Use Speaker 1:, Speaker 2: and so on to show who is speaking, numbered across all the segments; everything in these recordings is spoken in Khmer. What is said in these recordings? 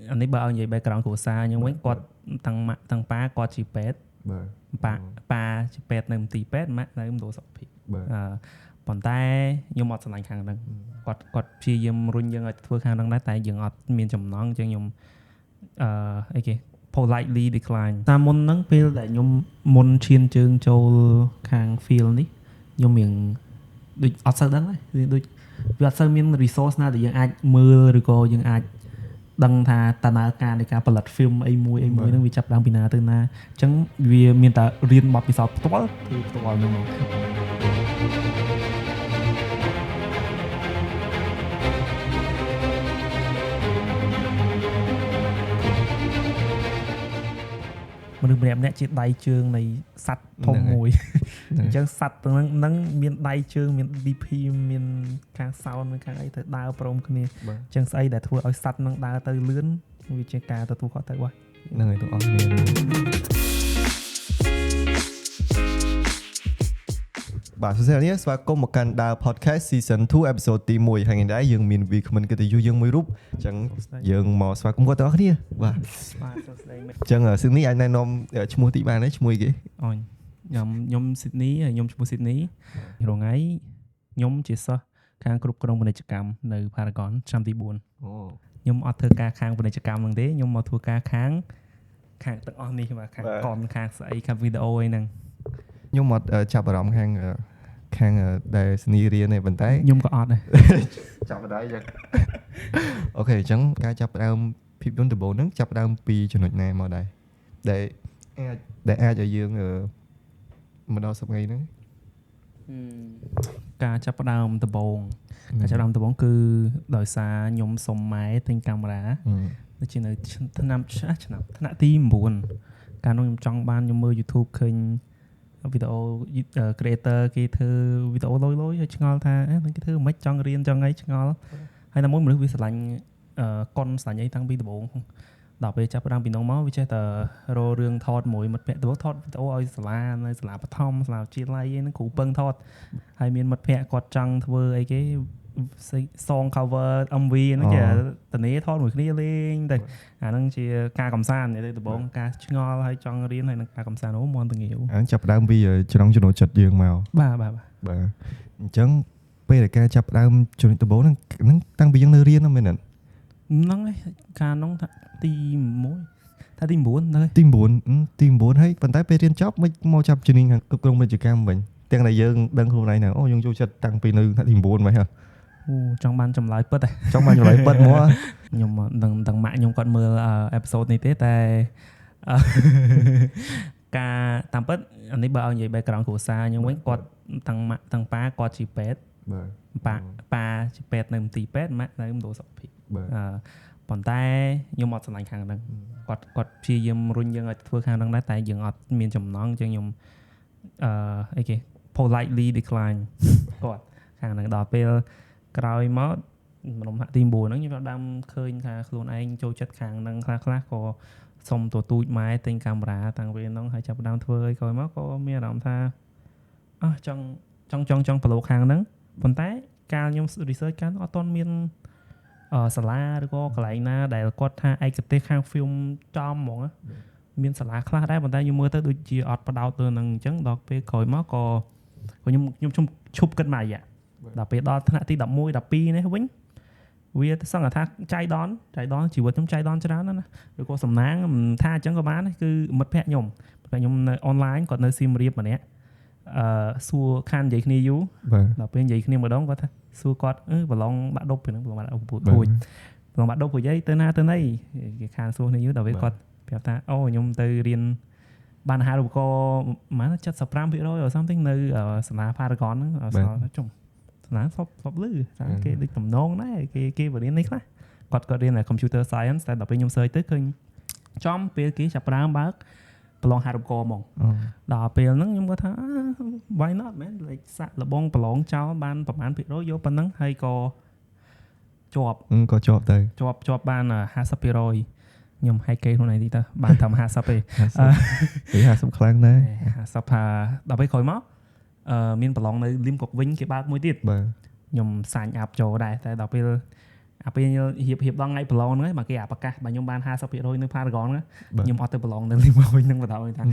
Speaker 1: anh ấy bao nhiêu background của xa nhưng mấy quạt thằng pa quạt chỉ pet pa chỉ pet nằm tì pet mát này cũng đồ sọc phì bọn ta nhưng mà sẵn lành hàng đằng quạt chi dùm rung dân ở thua hàng đằng đá tại dừng ọt miền chồng nón cho nhung politely decline ta muốn nâng phê để nhung muốn chiên chương châu hàng field ní nhung miệngដូចអត់សូវដឹងទេដូចវាអត់សូវមាន resource ណាដែលយើងអាចមើលឬក៏យើងអាចដឹងថាដំណើរការនៃការផលិត film អីមួយហ្នឹងវាចាប់ដើមពីណាទៅណាអញ្ចឹងវាមានតែរៀនបទពិសោធន៍ផ្ទាល់គឺផ្ទាល់ហ្នឹងមកមនុស្សម្នាក់ជាដៃជើងនៃសត្វធំមួយអញ្ចឹងសត្វទាំងហ្នឹងមានដៃជើងមាន DP មានខាង sound មានខាងអីទៅដើរព្រមគ្នាអញ្ចឹងស្អីដែលធ្វើឲ្យសត្វហ្នឹងដើរទៅលឿនវាជាការទទួលខុសត្រូវហ្នឹងហើយទាំងអស់គ្នា
Speaker 2: បាទសួស្តីអ្នកស្វាគមន៍មកកាន់ដើរ podcast season 2 episode ទី1ហើយថ្ងៃនេះយើងមានវាគ្មិនកិត្តិយសយើងមួយរូបអញ្ចឹងយើងមកស្វាគមន៍គាត់ទាំងអស់គ្នាបាទ
Speaker 1: សួស្តី
Speaker 2: អញ្ចឹងសឹងនេះអាចណែនាំឈ្មោះទីបានទេឈ្មោះគេ
Speaker 1: អូនខ្ញុំស៊ីដនីខ្ញុំឈ្មោះស៊ីដនីរងថ្ងៃខ្ញុំជាសិស្សខាងគ្រប់គ្រងពាណិជ្ជកម្មនៅ Paragon ឆ្នាំទី4ខ្ញុំអត់ធ្វើការខាងពាណិជ្ជកម្មហ្នឹងទេខ្ញុំមកធ្វើការខាងទាំងអស់នេះបាទខាងកនខាងស្អីខាងវីដេអូអីហ្នឹង
Speaker 2: ខ្ញុំអត់ចាប់អារម្មណ៍ខាងដែលស្នីរៀនទេប៉ុន្តែ
Speaker 1: ខ្ញុំក៏អត់ដែរ
Speaker 2: ចាប់ដែរចឹងអូខេអញ្ចឹងការចាប់ផ្ដើមភាពយន្តដំបូងហ្នឹងចាប់ផ្ដើមពីចំណុចណាមកដែរដែលអាចឲ្យយើងមកដល់សប្តាហ៍ហ្នឹង
Speaker 1: ការចាប់ផ្ដើមដំបូងគឺដោយសារខ្ញុំសុំម៉ែទិញកាមេរ៉ាដូចជានៅឆ្នាំថ្នាក់ទី9កាលនោះខ្ញុំចង់បានខ្ញុំមើល YouTube ឃើញវីដេអូ creator គេធ្វើវីដេអូលយហើយឆ្ងល់ថាហ្នឹងគេធ្វើមិនចង់រៀនចង់អីឆ្ងល់ហើយតែមួយមនុស្សវាស្រឡាញ់កុនស្រឡាញ់អីតាំងពីដំបូងដល់ពេលចាប់ផ្ដើមពីនោះមកវាចេះតែរករឿងថតមួយមិត្តភក្តិទៅថតវីដេអូឲ្យសាលានៅសាលាបឋមសាលាវិទ្យាល័យហ្នឹងគ្រូពឹងថតហើយមានមិត្តភក្តិគាត់ចង់ធ្វើអីគេ song cover MV ហ្នឹងជាតនេថតមួយគ្នាលេងទៅអាហ្នឹងជាការកំសាន្តទៅដំបូងការឆ្ងល់ហើយចង់រៀនហើយនឹងការកំសាន្តអូមន្តងាវ
Speaker 2: ហ្នឹងចាប់ផ្ដើមពីចំណង់ចំណូលចិត្តយើងមក
Speaker 1: បាទ
Speaker 2: អញ្ចឹងពេលដែលការចាប់ផ្ដើមចំណុចដំបូងហ្នឹងតាំងពីយើងនៅរៀនហ្នឹងមែនទេ
Speaker 1: ហ្នឹងហើយកាលនោះទី1ថាទី9ទៅ
Speaker 2: ទី9ហើយប៉ុន្តែពេលរៀនចប់មិនមកចាប់ជំនាញគ្រប់គ្រងពាណិជ្ជកម្មវិញទាំងដែលយើងដឹងខ្លួនឯងហ្នឹងអូយើងចូលចិត្តតាំងពីនៅថ្នាក់ទី9មកហ៎
Speaker 1: ចង់បានចម្លើយពិត
Speaker 2: មកខ្ញុំ
Speaker 1: ដឹងម៉ាក់ខ្ញុំគាត់មើលអេពីសូតនេះទេតែការតាមពិតអានេះបើឲ្យនិយាយ background គ្រួសារខ្ញុំវិញគាត់ទាំងប៉ាគាត់ជាពេទ្យប៉ាជាពេទ្យនៅមន្ទីរពេទ្យម៉ាក់នៅមណ្ឌលសុខភាពប៉ុន្តែខ្ញុំអត់ស្រឡាញ់ខាងហ្នឹងគាត់ព្យាយាមរុញយើងឲ្យធ្វើខាងហ្នឹងដែរតែយើងអត់មានចំណង់អញ្ចឹងខ្ញុំpolitely decline គាត់ខាងហ្នឹងដល់ពេលក្រោយមកក្នុងហាក់ទី9ហ្នឹងខ្ញុំដើមឃើញថាខ្លួនឯងចូលចិត្តខាងហ្នឹងខ្លះក៏សុំទូចម៉ែទិញកាមេរ៉ាតាំងពីហ្នឹងហើយចាប់ដើមធ្វើឲ្យក្រោយមកក៏មានអារម្មណ៍ថាចង់ប្រឡូកខាងហ្នឹងប៉ុន្តែកាលខ្ញុំ research កាលអត់ទាន់មានសាលាឬក៏កន្លែងណាដែលគាត់ថាឯកទេសខាង film ចំហ្មងមានសាលាខ្លះដែរប៉ុន្តែខ្ញុំមើលទៅដូចជាអត់បដោតទៅនឹងអញ្ចឹងដល់ពេលក្រោយមកក៏ខ្ញុំឈប់គិតមួយរយៈដល់ពេលដល់ថ្នាក់ទី11 12នេះវិញវាសឹងថាចៃដនជីវិតខ្ញុំចៃដនច្រើនណាស់ឬក៏សំណាងមិនថាអញ្ចឹងក៏បានគឺមិត្តភក្តិខ្ញុំនៅអនឡាញគាត់នៅសៀមរាបម្នាក់សួរខាននិយាយគ្នាយូរដល់ពេលនិយាយគ្នាម្ដងគាត់ថាសួរគាត់ប្រឡងបាក់ដប់ពីហ្នឹងប្រឡងបាក់ដប់ពូជប្រឡងបាក់ដប់ព្រោះយាយទៅណាទៅណីគេខានសួរគ្នាយូរដល់ពេលគាត់ប្រាប់ថាខ្ញុំទៅរៀនបានអាហារូបករណ៍ប្រហែល 75% or something នៅសាលា Paragon ហ្នឹងអត់ចុំសាលាសពលឺថាគេដូចតំណងដែរគេបរៀននេះខ្លះគាត់រៀន computer science តែដល់ពេលខ្ញុំ search ទៅឃើញចំពេលគេចាប់ផ្ដើមបើកប្រឡងអាហារូបករណ៍ហ្មងដល់ពេលហ្នឹងខ្ញុំគាត់ថា why not man like សាក់លបងប្រឡងចោលបានប្រហែលភាគរយយកប៉ុណ្ណឹងហើយក៏ជាប់
Speaker 2: ទៅ
Speaker 1: ជាប់បាន 50% ខ្ញុំហែកគេខ្លួនឯងទីទៅបានត្រឹម50ទេ
Speaker 2: 50ខ្លាំងណាស់
Speaker 1: 50ថាដល់ពេលក្រោយមកមានប្រឡងនៅលីមកុកវិញគេបើកមួយទៀតខ្ញុំសាញ់អាប់ចូលដែរតែដល់ពេល អាពេលរៀបដល់ថ្ងៃប្រឡងហ្នឹងបើគេអាប្រកាសបើខ្ញុំបាន 50% នៅ Paragon ហ្នឹងខ្ញុំអត់ទៅប្រឡងនៅលីមកវិញនឹងបណ្ដោយថា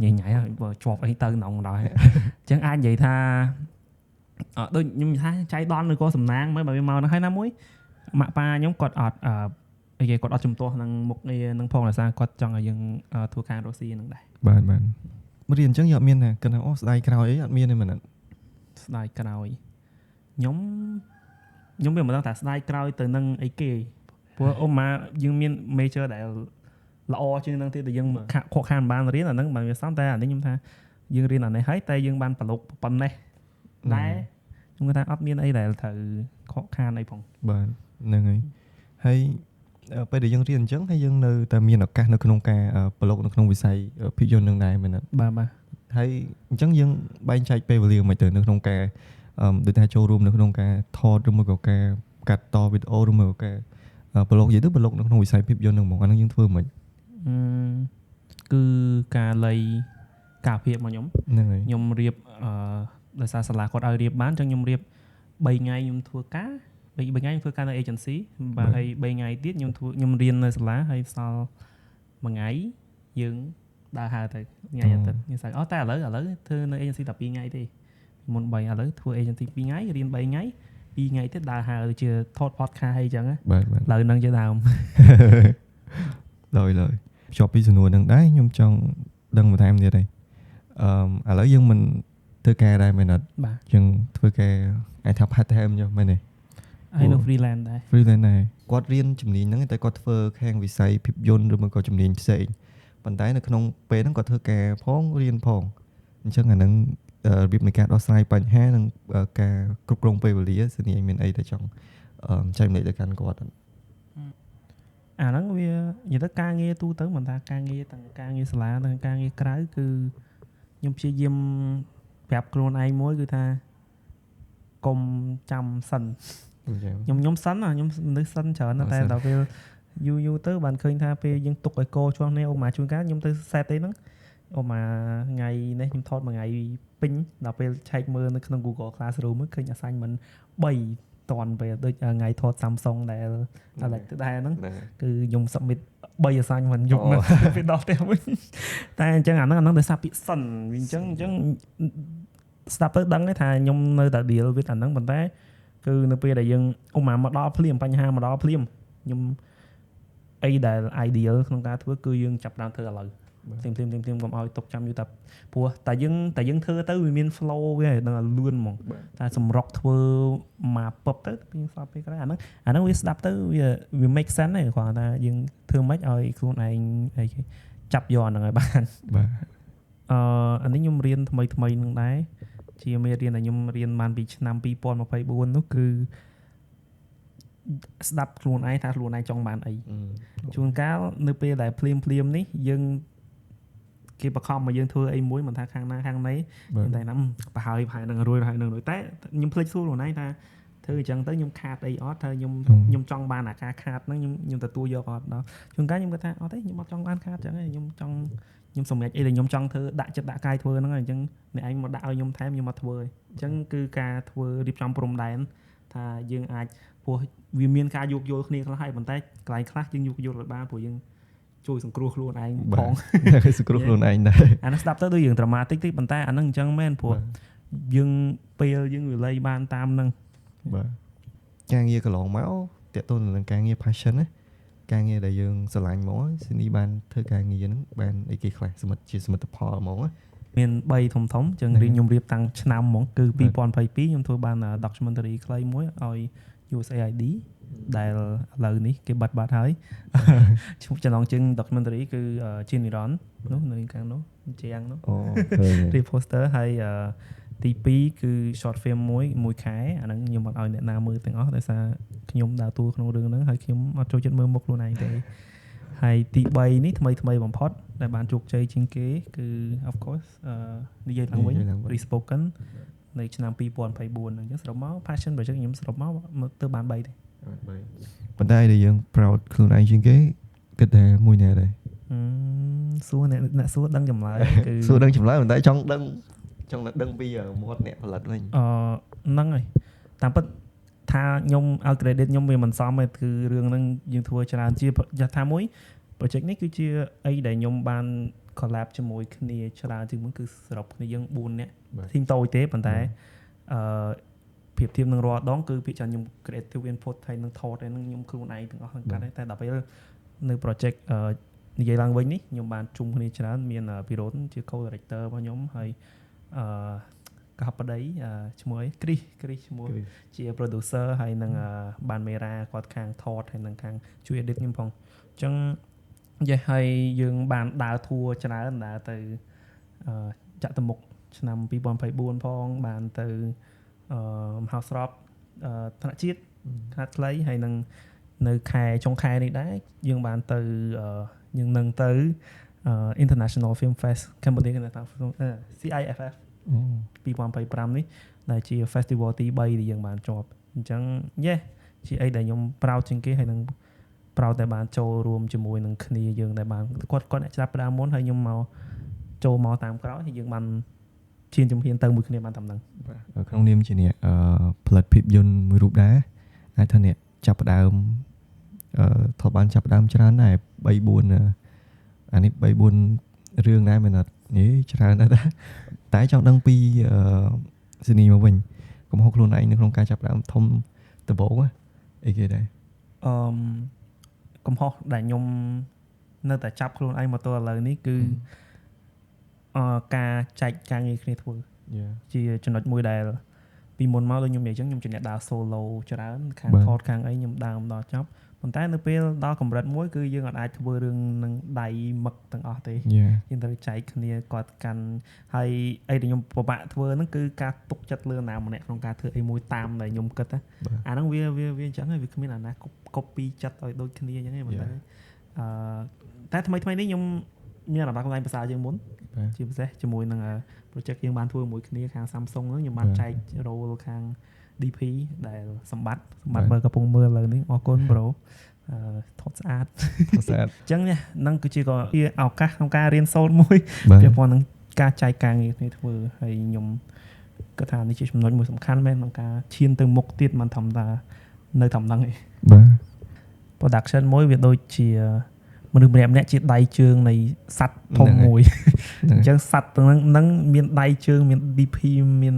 Speaker 1: ញ៉ៃញ៉ៃជាប់អីទៅក្នុងបណ្ដោយអញ្ចឹងអាចនិយាយថាដូចខ្ញុំថាចៃដន្យឬក៏សំណាងមើលបើវាមកហ្នឹងហើយណាមួយម៉ាក់ប៉ាខ្ញុំគាត់អត់គាត់អត់ជំទាស់នឹងមុខងារនឹងផងដោយសារគាត់ចង់ឲ្យយើងធ្វើការរកស៊ីហ្នឹងដែរ
Speaker 2: បាទមករៀនអញ្ចឹងយកមានថាគិតថាអូស្ដាយក្រោយអីអត់មានទេមែន
Speaker 1: ស្ដាយក្រោយខ្ញុំវាមិនដឹងថាស្ដាយក្រោយទៅនឹងអីគេព្រោះម៉ាយើងមាន major ដែលល្អជាងនឹងទៀតដែលយើងខកខានបានរៀនអាហ្នឹងបើវាសំតែអានេះខ្ញុំថាយើងរៀនអានេះហើយតែយើងបានប្រឡូកប៉ុណ្ណេះដែរខ្ញុំគាត់ថាអត់មានអីដែលត្រូវខកខានអីផង
Speaker 2: បាទហ្នឹងហើយពេលដែលយើងរៀនអញ្ចឹងហើយយើងនៅតែមានឱកាសនៅក្នុងការប្រឡូកនៅក្នុងវិស័យភាពយន្តនឹងដែរមែនទេ
Speaker 1: បាទ
Speaker 2: ហើយអញ្ចឹងយើងបែងចែកពេលវេលាមិនទៅនៅក្នុងការដូចថាចូលរួមនៅក្នុងការថតឬមួយក៏ការកាត់តវីដេអូឬមួយក៏ការប្រឡូកនិយាយទៅប្រឡូកនៅក្នុងវិស័យភាពយន្តហ្នឹងហ្មងអាហ្នឹងយើងធ្វើមិន
Speaker 1: គឺការលៃការភាពរបស់ខ្ញុំ
Speaker 2: ហ្នឹងហើយ
Speaker 1: ខ្ញុំរៀបដោយសារសាលាគាត់ឲ្យរៀបបានអញ្ចឹងខ្ញុំរៀប3ថ្ងៃខ្ញុំធ្វើការ3ថ្ងៃខ្ញុំធ្វើការនៅ agency បាទហើយ3ថ្ងៃទៀតខ្ញុំរៀននៅសាលាហើយសល់1ថ្ងៃយើងដើរហើរទៅថ្ងៃអាទិត្យខ្ញុំស្អែកតែឥឡូវធ្វើនៅ agency តែ2ថ្ងៃទេមុន3ឥឡូវធ្វើ agency 2ថ្ងៃរៀន3ថ្ងៃ2ថ្ងៃទៀតដើរហើរជាថត podcast អីចឹង
Speaker 2: បាទ
Speaker 1: ឥឡូវហ្នឹងជាដើម
Speaker 2: ឡើយភ្ជាប់ពីសំណួរហ្នឹងដែរខ្ញុំចង់ដឹងបន្ថែមទៀតហើយឥឡូវយើងមិនធ្វើការដែរមែនអត់យើងធ្វើការអាចថា part time ចុះមែនទេ
Speaker 1: ហើយនៅ freelance ដែរ
Speaker 2: គាត់រៀនជំនាញហ្នឹងតែគាត់ធ្វើខាងវិស័យភាពយន្តឬមួយក៏ជំនាញផ្សេងប៉ុន្តែនៅក្នុងពេលហ្នឹងគាត់ធ្វើការផងរៀនផងអញ្ចឹងអាហ្នឹងរបៀបនៃការដោះស្រាយបញ្ហានិងការគ្រប់គ្រងពេលវេលាសនីមានអីតែចង់ចែករំលែកទៅកាន់គាត់
Speaker 1: អាហ្នឹងវានិយាយទៅការងារទូទៅមិនថាការងារទាំងការងារសាលានិងការងារក្រៅគឺខ្ញុំព្យាយាមប្រាប់ខ្លួនឯងមួយគឺថាកុំចាំសិនខ្ញុំសិនខ្ញុំនៅសិនច្រើនតែដល់ពេលយូរទៅបានឃើញថាពេលយើងទុកឲ្យកោជាប់នេះអូម៉ាជួនកាលខ្ញុំទៅ set អីហ្នឹងអូម៉ាថ្ងៃនេះខ្ញុំថតមួយថ្ងៃពេញដល់ពេលឆែកមើលនៅក្នុង Google Classroom ឃើញ assignment 3តន់ពេលដូចថ្ងៃថត Samsung ដែលដែរហ្នឹងគឺខ្ញុំ submit 3 assignment យកមកពេលដល់ផ្ទះវិញតែអញ្ចឹងអាហ្នឹងដោយសារពាក្យសិនវាអញ្ចឹងស្ដាប់ទៅដឹងថាខ្ញុំនៅតែ deal with អាហ្នឹងប៉ុន្តែគឺនៅពេលដែលយើងអូម៉ាមកដល់ភ្លាមបញ្ហាមកដល់ភ្លាមខ្ញុំអីដែល ideal ក្នុងការធ្វើគឺយើងចាប់ដើមធ្វើឥឡូវផ្សេងកុំឲ្យទុកចាំយូរតែព្រោះតែយើងធ្វើទៅវាមាន flow វាដឹងតែលឿនហ្មងតែសម្រុកធ្វើមកពឹបទៅពេលស្ដាប់ពេលក្រោយអាហ្នឹងវាស្ដាប់ទៅវា make sense ទេគ្រាន់តែយើងធ្វើម៉េចឲ្យខ្លួនឯងអីគេចាប់យកអាហ្នឹងឲ្យបាន
Speaker 2: បាទ
Speaker 1: អានេះខ្ញុំរៀនថ្មីនឹងដែរជាមេរៀនដែលខ្ញុំរៀនបានពីឆ្នាំ2024នោះគឺស្ដាប់ខ្លួនឯងថាខ្លួនឯងចង់បានអីជួនកាលនៅពេលដែលភ្លាមនេះយើងគេបខំមកយើងធ្វើអីមួយមិនថាខាងណាខាងណីតែណាប្រហើយនឹងរួយតែខ្ញុំភ្លេចសួរខ្លួនឯងថាធ្វើអញ្ចឹងទៅខ្ញុំខាតអីអត់ថាខ្ញុំចង់បានអាការខាតហ្នឹងខ្ញុំទទួលយកអត់ដល់ជួនកាលខ្ញុំគាត់ថាអត់ទេខ្ញុំអត់ចង់បានខាតអញ្ចឹងខ្ញុំសម្រេចអីដែលខ្ញុំចង់ធ្វើដាក់ចិត្តដាក់កាយធ្វើហ្នឹងអញ្ចឹងអ្នកឯងមកដាក់ឲ្យខ្ញុំថែមខ្ញុំមកធ្វើអញ្ចឹងគឺការធ្វើរៀបចំព្រំដែនថាយើងអាចព្រោះវាមានការយោគយល់គ្នាខ្លះហើយប៉ុន្តែកន្លែងខ្លះយើងយោគយល់អត់បានព្រោះយើងជួយសង្គ្រោះខ្លួនឯងផង
Speaker 2: សង្គ្រោះខ្លួនឯងដែរ
Speaker 1: អានេះស្ដាប់ទៅដូចយើង dramatic តិចប៉ុន្តែអាហ្នឹងអញ្ចឹងមែនព្រោះយើងពេលយើងវិល័យបានតាមហ្នឹង
Speaker 2: បាទការងារកន្លងមកតេតទៅនឹងការងារ passion ណាការងារដែលយើងស្រឡាញ់មកស៊ីនីបានធ្វើការងារហ្នឹងបានអីគេខ្លះសមិទ្ធផលហ្មង
Speaker 1: មាន3ធំចឹងខ្ញុំរៀបតាំងឆ្នាំហ្មងគឺ2022ខ្ញុំធ្វើបាន documentary ខ្លីមួយឲ្យ USAID ដែលឥឡូវនេះគេបាត់ហើយឈ្មោះចំណងជើង documentary គឺ Chiniron នោះនៅខាងនោះជាងនោះ
Speaker 2: អូឃើញ
Speaker 1: reposter ហើយទី2គឺ short film មួយខែអាហ្នឹងខ្ញុំអត់ឲ្យអ្នកណាមើលទាំងអស់ដោយសារខ្ញុំដើរតួក្នុងរឿងហ្នឹងហើយខ្ញុំអត់ចូលចិត្តមើលមុខខ្លួនឯងទេហើយទី3នេះថ្មីបំផុតដែលបានជោគជ័យជាងគេគឺ of course និយាយឡើងវិញ Respoken នៅឆ្នាំ2024ហ្នឹងអញ្ចឹងសរុបមក passion project ខ្ញុំសរុបមកទៅបាន3ទេ
Speaker 2: ប៉ុន្តែដែលយើង proud ខ្លួនឯងជាងគេគិតថាមួយណាដែរ
Speaker 1: សួរអ្នកសួរដឹងចម្លើយ
Speaker 2: គឺសួរដឹងចម្លើយប៉ុន្តែចង់ដឹងពីមាត់អ្នកផលិតវិញ
Speaker 1: ហ្នឹងហើយតាមពិត ថាខ្ញុំឲ្យ credit ខ្ញុំវាមិនសមទេគឺរឿងហ្នឹងយើងធ្វើច្រើនជាថាមួយ project នេះគឺជាអីដែលខ្ញុំបាន collab ជាមួយគ្នាច្រើនជាងមុនគឺសរុបគ្នាយើង4នាក់ team តូចទេប៉ុន្តែប្រៀបធៀបនឹងរាល់ដងគឺភាគច្រើនខ្ញុំ creative input ហើយនឹងថតហើយនឹងខ្ញុំខ្លួនឯងទាំងអស់ហ្នឹងកាត់តែដល់ពេលនៅ project និយាយឡើងវិញនេះខ្ញុំបានជុំគ្នាច្រើនមានពីរ៉ូនជា co-director របស់ខ្ញុំហើយកហបដីឈ្មោះអី Chris ឈ្មោះជា producer ហើយនឹងបានមេរ៉ាគាត់ខាងថតហើយនឹងខាងជួយ edit ខ្ញុំផងអញ្ចឹងហើយយើងបានដើរ tour ច្រើនដើរទៅចាក់តមុខឆ្នាំ2024ផងបានទៅមហោស្រពថ្នាក់ជាតិខេត្តខ្លីហើយនឹងនៅខែចុងខែនេះដែរយើងបានទៅយើងនឹងទៅ International Film Fest Cambodia CIFF 2025នេះដែលជា festival ទី3ដែលយើងបានជាប់អញ្ចឹងជាអីដែលខ្ញុំ proud ជាងគេហើយនឹង proud តែបានចូលរួមជាមួយនឹងគ្នាយើងដែលបានគាត់អ្នកចាប់ផ្ដើមមុនហើយខ្ញុំមកចូលមកតាមក្រោយហើយយើងបានឈានជំហានទៅមួយគ្នាបានតាមហ្នឹង
Speaker 2: ក្នុងនាមជាអ្នកផលិតភាពយន្តមួយរូបដែរអាចថាអ្នកចាប់ផ្ដើមថតបានចាប់ផ្ដើមច្រើនដែរ3-4អានេះ3-4រឿងដែរមែនអត់ច្រើនដែរតែចង់ដឹងពីស៊ីនីមកវិញកំហុសខ្លួនឯងនៅក្នុងការចាប់ផ្ដើមធំដំបូងអីគេដែរ
Speaker 1: កំហុសដែលខ្ញុំនៅតែចាប់ខ្លួនឯងមកទល់ឥឡូវនេះគឺការចែកការងារគ្នាធ្វើជាចំណុចមួយដែលពីមុនមកដូចខ្ញុំនិយាយអញ្ចឹងខ្ញុំជាអ្នកដើរ solo ច្រើនខាងថតខាងអីខ្ញុំដើរមកដល់ចប់ប៉ុន្តែនៅពេលដល់កម្រិតមួយគឺយើងអាចធ្វើរឿងនឹងដៃមឹកទាំងអស់ទេយើងត្រូវចែកគ្នាគាត់កាន់ហើយអីដែលខ្ញុំពិបាកធ្វើហ្នឹងគឺការទុកចិត្តលើណាម្នាក់ក្នុងការធ្វើអីមួយតាមដែលខ្ញុំគិតណាអាហ្នឹងវាអញ្ចឹងហើយវាគ្មានអាណា copy ចិត្តឲ្យដូចគ្នាអញ្ចឹងទេប៉ុន្តែតែថ្មីនេះខ្ញុំមានអារម្មណ៍ខ្លួនឯងប្រសើរជាងមុនជាពិសេសជាមួយនឹង project យើងបានធ្វើមួយគ្នាខាង Samsung ហ្នឹងខ្ញុំបានចែក role ខាង DP ដែលសម្បត្តិបើកំពុងមើលឥឡូវនេះអរគុណ bro ថតស្អាតអញ្ចឹងហ្នឹងគឺជាក៏ជាឱកាសក្នុងការរៀនសូត្រមួយពាក់ព័ន្ធនឹងការចែកការងារគ្នាធ្វើហើយខ្ញុំគិតថានេះជាចំណុចមួយសំខាន់មែនក្នុងការឈានទៅមុខទៀតមិនធម្មតានៅតាមហ្នឹងឯង
Speaker 2: បាទ
Speaker 1: production មួយវាដូចជាមនុស្សម្នាក់ជាដៃជើងនៃសត្វធំមួយអញ្ចឹងសត្វទាំងហ្នឹងមានដៃជើងមាន DP មាន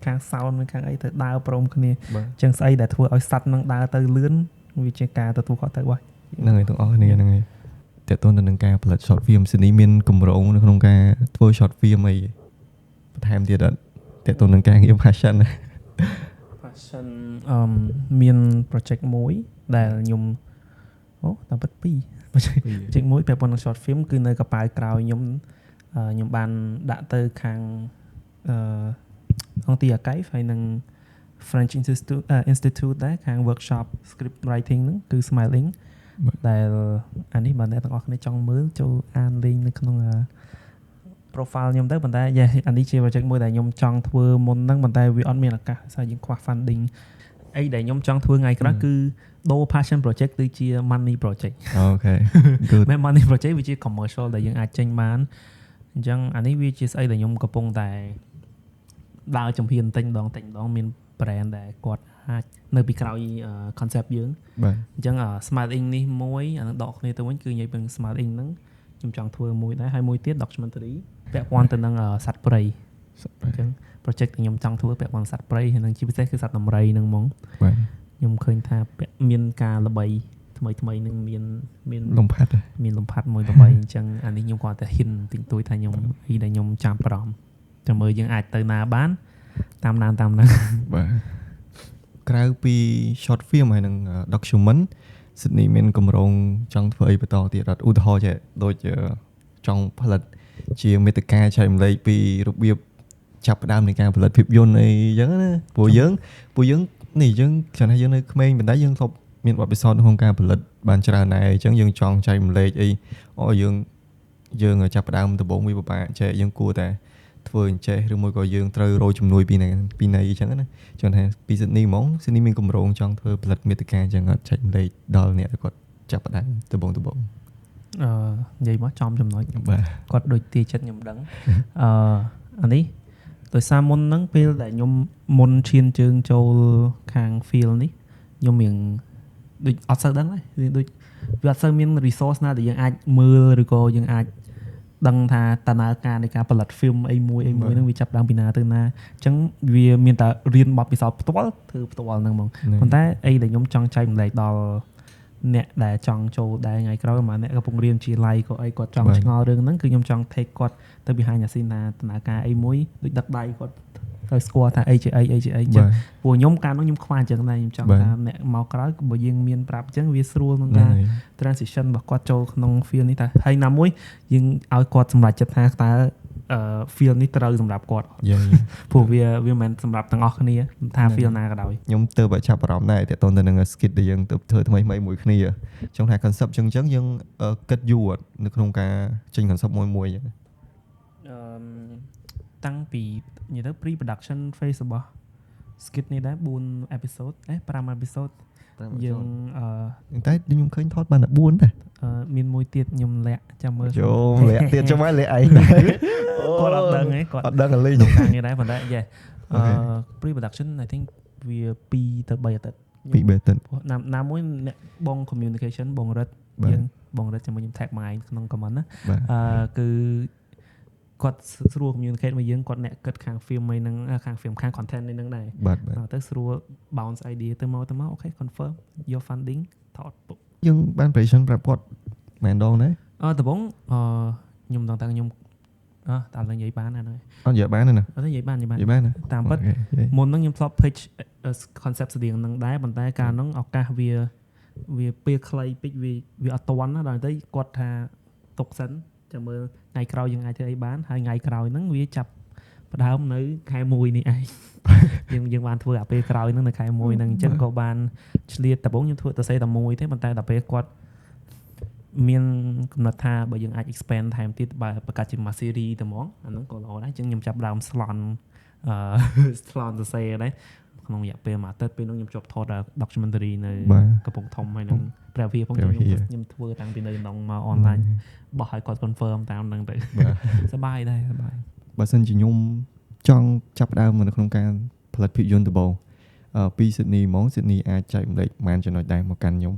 Speaker 1: ខាង sound មានខាងអីទៅដើរព្រមគ្នាអញ្ចឹងស្អីដែលធ្វើឲ្យសត្វហ្នឹងដើរទៅលឿនវាជាការទទួលខុសត្រូវរបស់
Speaker 2: ហ្នឹងហើយទាំងអស់គ្នាហ្នឹងហើយតើតើទៅនឹងការផលិត short film ស៊ីនីមានកម្រងនៅក្នុងការធ្វើ short film អីបន្ថែមទៀតអត់តើតើនឹងការងារ passion
Speaker 1: មាន project មួយដែលខ្ញុំតាមពិតproject មួយពាក់ព័ន្ធនឹង short film គឺនៅកប៉ាល់ក្រោយខ្ញុំបានដាក់ទៅខាងអង្គទីអាកៃហើយនឹង French Institute ដែរខាង workshop script writing ហ្នឹងគឺ Smiling ដែលអានេះបើអ្នកទាំងអស់គ្នាចង់មើលចូលអានលេងនៅក្នុង profile ខ្ញុំទៅប៉ុន្តែអានេះជា project មួយដែលខ្ញុំចង់ធ្វើមុនហ្នឹងប៉ុន្តែវាអត់មានឱកាសស្អីយើងខ្វះ funding អីដែលខ្ញុំចង់ធ្វើថ្ងៃក្រោយគឺដូរ passion project ទៅជា money project
Speaker 2: អូខេ good
Speaker 1: មិន money project វាជា commercial ដែលយើងអាចចេញបានអញ្ចឹងអានេះវាជាស្អីដែលខ្ញុំកំពុងតែដើរជំហានតិចម្ដងមាន brand ដែលគាត់អាចនៅពីក្រោយ concept យើង
Speaker 2: បាទ
Speaker 1: អញ្ចឹង Smiling នេះមួយអានឹងដកគ្នាទៅវិញគឺនិយាយពី Smiling ហ្នឹងខ្ញុំចង់ធ្វើមួយដែរហើយមួយទៀត documentary ពាក់ព័ន្ធទៅនឹងសត្វព្រៃអញ្ចឹង project ដែលខ្ញុំចង់ធ្វើពាក់ព័ន្ធសត្វព្រៃហើយនឹងជាពិសេសគឺសត្វដំរីហ្នឹងហ្មង
Speaker 2: បាទ
Speaker 1: ខ្ញុំឃើញថាមានការល្បីថ្មីនឹងមាន
Speaker 2: លំផាត់
Speaker 1: មួយល្បីអញ្ចឹងអានេះខ្ញុំគាត់តែហ៊ានតិចតួចថាខ្ញុំអីដែលខ្ញុំចាំប្រំចាំមើលយើងអាចទៅណាបានតាមណា
Speaker 2: បាទក្រៅពី short film ហើយនឹង document សិទ្ធិមានកម្រងចង់ធ្វើអីបន្តទៀតអត់ឧទាហរណ៍ចេះដូចចង់ផលិតជាមេតិកាចែករំលែកពីរបៀបចាប់ផ្ដើមនៃការផលិតភាពយន្តអីអញ្ចឹងណាព្រោះយើងនេះយើងគ្រាន់តែយើងនៅក្មេងបណ្ដៃយើងធ្លាប់មានបទពិសោធន៍ក្នុងការផលិតបានច្រើនដែរអញ្ចឹងយើងចង់ចែករំលែកអីយើងចាប់ផ្ដើមដំបូងវាពិបាកចេះយើងគួរតែធ្វើអញ្ចេះឬមួយក៏យើងត្រូវរកជំនួយពីណីអញ្ចឹងណាចង់ថាពីស៊ីដនីហ្មងស៊ីដនីមានកម្រងចង់ធ្វើផលិតមេតិកាអញ្ចឹងអត់ចែករំលែកដល់អ្នកគាត់ចាប់ផ្ដើមដំបូង
Speaker 1: និយាយមកចំចំណុច
Speaker 2: បាទ
Speaker 1: គាត់ដូចទាចិត្តខ្ញុំដឹងអានេះ ដោយសារមុនហ្នឹងពេលដែលខ្ញុំមុនឈានជើងចូលខាង field នេះខ្ញុំមានដូចអត់សូវដឹងដែរដូចវាអត់សូវមាន resource ណាដែលយើងអាចមើលឬក៏យើងអាចដឹងថាដំណើរការនៃការផលិត film អីមួយហ្នឹងវាចាប់ដើមពីណាទៅណាអញ្ចឹងវាមានតែរៀនបទពិសោធន៍ផ្ទាល់ធ្វើផ្ទាល់ហ្នឹងហ្មងប៉ុន្តែអីដែលខ្ញុំចង់ចែកម្លែកដល់អ្នកដែលចង់ចូលដែរថ្ងៃក្រោយមកអ្នកកំពុងរៀនជា like ក៏អីគាត់ចង់ឆ្ងល់រឿងហ្នឹងគឺខ្ញុំចង់ take គាត់ទៅ behind the scene ថាដំណើរការអីមួយដូចដឹកដៃគាត់ទៅស្គាល់ថាអីជាអីអញ្ចឹងព្រោះខ្ញុំកាលនោះខ្ញុំខ្វះអញ្ចឹងដែរខ្ញុំចង់ថាអ្នកមកក្រោយបើយើងមានប្រាប់អញ្ចឹងវាស្រួលក្នុងការ transition របស់គាត់ចូលក្នុង field នេះថាហើយណាមួយយើងឲ្យគាត់សម្រេចចិត្តថាតើfield នេះត្រូវសម្រាប់គាត់ព្រោះវាមិនមែនសម្រាប់ទាំងអស់គ្នាថា field ណាក៏ដោយ
Speaker 2: ខ្ញុំទៅបើចាប់អារម្មណ៍ដែរតើតើទៅនឹង skit ដែលយើងទៅធ្វើថ្មីមួយគ្នាចង់ថា concept អញ្ចឹងយើងគិតយូរនៅក្នុងការចេញ concept មួយអញ្ចឹង
Speaker 1: តាំងពីនិយាយទៅ pre production phase របស់ skit នេះដែរ4 episode 5 episode យើង
Speaker 2: តែខ្ញុំឃើញថតបានតែ4ដែរ
Speaker 1: មានមួយទៀតខ្ញុំលាក់ចាំមើល
Speaker 2: ចូលលាក់ទៀតចាំមកលាក់ឯងដែរ
Speaker 1: គាត់អត់ដឹងទេគាត់
Speaker 2: អត់ដឹងលេង
Speaker 1: ក្នុងខាងនេះដែរប៉ុន្តែ pre production I think វា2 ទៅ 3 អាទិត្យ
Speaker 2: 2 អាទិត្យ
Speaker 1: ណាមួយអ្នកបង communication បងរិទ្ធយើងបងរិទ្ធចាំខ្ញុំ tag មកឯងក្នុង comment ណាគឺគាត់ស្រួល communicate មកយើងគាត់អ្នកគិតខាង film ឯហ្នឹងខាង film ខាង content ឯហ្នឹងដែរទៅស្រួល bounce idea ទៅមកអូខេ confirm your funding ថតពុក
Speaker 2: យើងបាន presentation ប្រាប់គាត់មែនដងដែរ
Speaker 1: ដំបងខ្ញុំដឹងតែខ្ញុំតាមនិយាយបានណាហ្នឹង
Speaker 2: អត់និយាយបានទេណា
Speaker 1: អត់និយាយបានតាមពិតមុនហ្នឹងខ្ញុំធ្លាប់ pitch concept ស្តៀងហ្នឹងដែរប៉ុន្តែកាលហ្នឹងឱកាសវាពេលខ្លីពេកវាអត់ទាន់ណាដល់ទៅគាត់ថាទុកសិនចាំមើលថ្ងៃក្រោយយើងអាចធ្វើអីបានហើយថ្ងៃក្រោយហ្នឹងវាចាប់ផ្ដើមនៅខែ1នេះឯងយើងបានធ្វើអាពេលក្រោយហ្នឹងនៅខែ1ហ្នឹងអញ្ចឹងក៏បានឆ្លៀតដំបូងខ្ញុំធ្វើតែសេតែមួយទេប៉ុន្តែដល់ពេលគាត់មានកំណត់ថាបើយើងអាច expand ថែមទៀតបើប្រកាសជា series តែហ្មងអាហ្នឹងក៏ល្អដែរអញ្ចឹងខ្ញុំចាប់ដើម slot សរសេរដែរក្នុងរយៈពេលមួយអាទិត្យពេលនោះខ្ញុំជាប់ថត documentary នៅកំពង់ធំហើយនឹងព្រះវិហារផងខ្ញុំធ្វើតាំងពីនៅក្នុងមក online បោះឲ្យគាត់ confirm តាមហ្នឹងទៅសប្បាយដែរសប្បាយ
Speaker 2: បើសិនជាខ្ញុំចង់ចាប់ដើមនៅក្នុងការផលិតភាពយន្តដំបូងពី Sydney ហ្មង Sydney អាចចែកម្លែកប៉ុន្មានចំណុចដែរមកកាន់ខ្ញុំ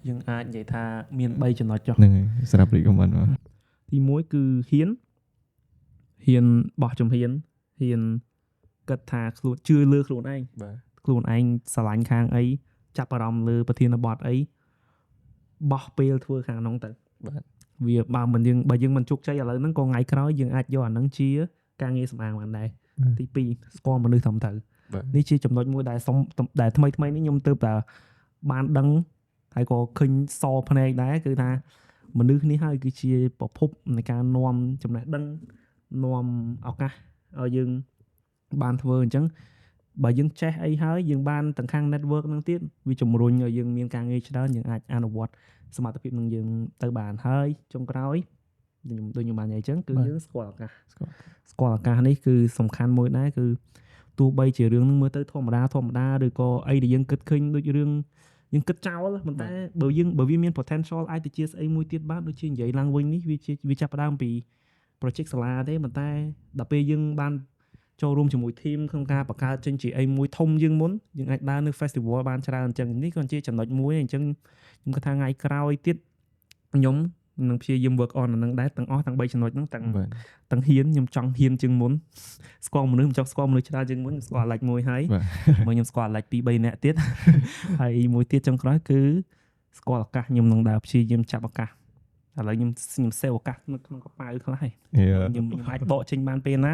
Speaker 1: យើងអាចនិយាយថាមាន3ចំណុចចុះ
Speaker 2: ហ្នឹងហើយសម្រាប់ recommend មក
Speaker 1: ទី1គឺហ៊ានបោះជំហានហ៊ានគិតថាខ្លួនជឿលើខ្លួនឯងខ្លួនឯងស្រឡាញ់ខាងអីចាប់អារម្មណ៍លើប្រធានបទអីបោះពេលធ្វើខាងហ្នឹងទៅវាបើយើងមិនជោគជ័យឥឡូវហ្នឹងក៏ថ្ងៃក្រោយយើងអាចយកអាហ្នឹងជាការងារសម្អាងបានដែរទី2ស្គាល់មនុស្សត្រឹមត្រូវនេះជាចំណុចមួយដែលថ្មីនេះខ្ញុំទៅតែបានដឹងហើយក៏ឃើញសភ្នែកដែរគឺថាមនុស្សនេះហើយគឺជាប្រភពនៃការនាំចំណេះដឹងនាំឱកាសឲ្យយើងបានធ្វើអញ្ចឹងបើយើងចេះអីហើយយើងបានទាំងខាង network ហ្នឹងទៀតវាជំរុញឲ្យយើងមានការងារច្រើនយើងអាចអនុវត្តសមត្ថភាពនឹងយើងទៅបានហើយចុងក្រោយដូចខ្ញុំបាននិយាយអញ្ចឹងគឺយើងស្គាល់ឱកាសនេះគឺសំខាន់មួយដែរគឺទោះបីជារឿងនឹងមើលទៅធម្មតាឬក៏អីដែលយើងគិតឃើញដូចរឿងយើងគិតចោលប៉ុន្តែបើវាមាន potential អាចទៅជាស្អីមួយទៀតបានដូចជានិយាយឡើងវិញនេះវាចាប់ផ្ដើមពី project សាលាទេប៉ុន្តែដល់ពេលយើងបានចូលរួមជាមួយ team ក្នុងការបង្កើតចេញជាអីមួយធំយើងមុនយើងអាចដើរនៅ festival បានច្រើនអញ្ចឹងនេះក៏ជាចំណុចមួយអញ្ចឹងខ្ញុំគិតថាថ្ងៃក្រោយទៀតខ្ញុំនឹងព្យាយាម work on អានឹងដែរទាំងអស់ទាំង3ចំណុចហ្នឹងទាំងហ៊ានខ្ញុំចង់ហ៊ានជាងមុនស្គាល់មនុស្សខ្ញុំចង់ស្គាល់មនុស្សច្រើនជាងមុនស្គាល់ like មួយហើយមកខ្ញុំស្គាល់ like 2-3 នាក់ទៀតហើយមួយទៀតចុងក្រោយគឺស្គាល់ឱកាសខ្ញុំនឹងដើរព្យាយាមចាប់ឱកាសឥឡូវខ្ញុំសេវឱកាសនៅក្នុងកប៉ៅខ្លះហើយខ្ញុំអាចដកចេញបានពេលណា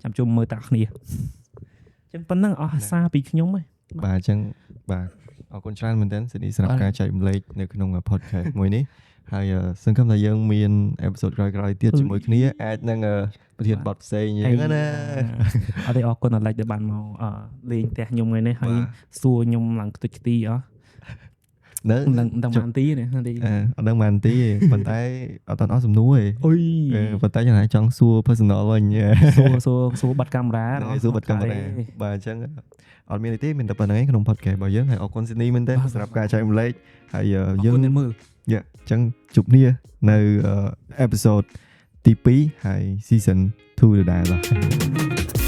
Speaker 1: ចាំជុំមើលតាគ្នាអញ្ចឹងប៉ុណ្ណឹងអស់អាសាពីខ្ញុំហ៎
Speaker 2: បាទអញ្ចឹងបាទអរគុណច្រើនមែនទែនSydneyសម្រាប់ការចែកម្លែកនៅក្នុង podcast មួយនេះហើយសង្ឃឹមថាយើងមាន episode ក្រោយៗទៀតជាមួយគ្នាអាចនឹងប្រធានបទផ្សេងយ៉ាងណា
Speaker 1: អត់ទេអរគុណអាឡិចដែលបានមកលេងផ្ទះខ្ញុំថ្ងៃនេះហើយសួរខ្ញុំឡើងខ្ទេចខ្ទីអស់
Speaker 2: នៅ
Speaker 1: នឹងបានទីនេះ
Speaker 2: អត់ដឹងបានទីប៉ុន្តែអត់តអស់សំណួរទេ
Speaker 1: អុយ
Speaker 2: ប៉ុន្តែយ៉ាងណាចង់សួរ personal វិញ
Speaker 1: សួរបាត់កាមេរ៉ា
Speaker 2: សួរបាត់កាមេរ៉ាបាទអញ្ចឹងអត់មានទេមានតែប៉ុណ្្នឹងឯងក្នុង podcast របស់យើងហើយអរគុណ Sydney មែនទែនសម្រាប់ការចែកម្លែកហើយយើង
Speaker 1: មើល
Speaker 2: អញ្ចឹងជួបគ្នានៅ episode ទី2ហើយ season ធូរដដែលបាទ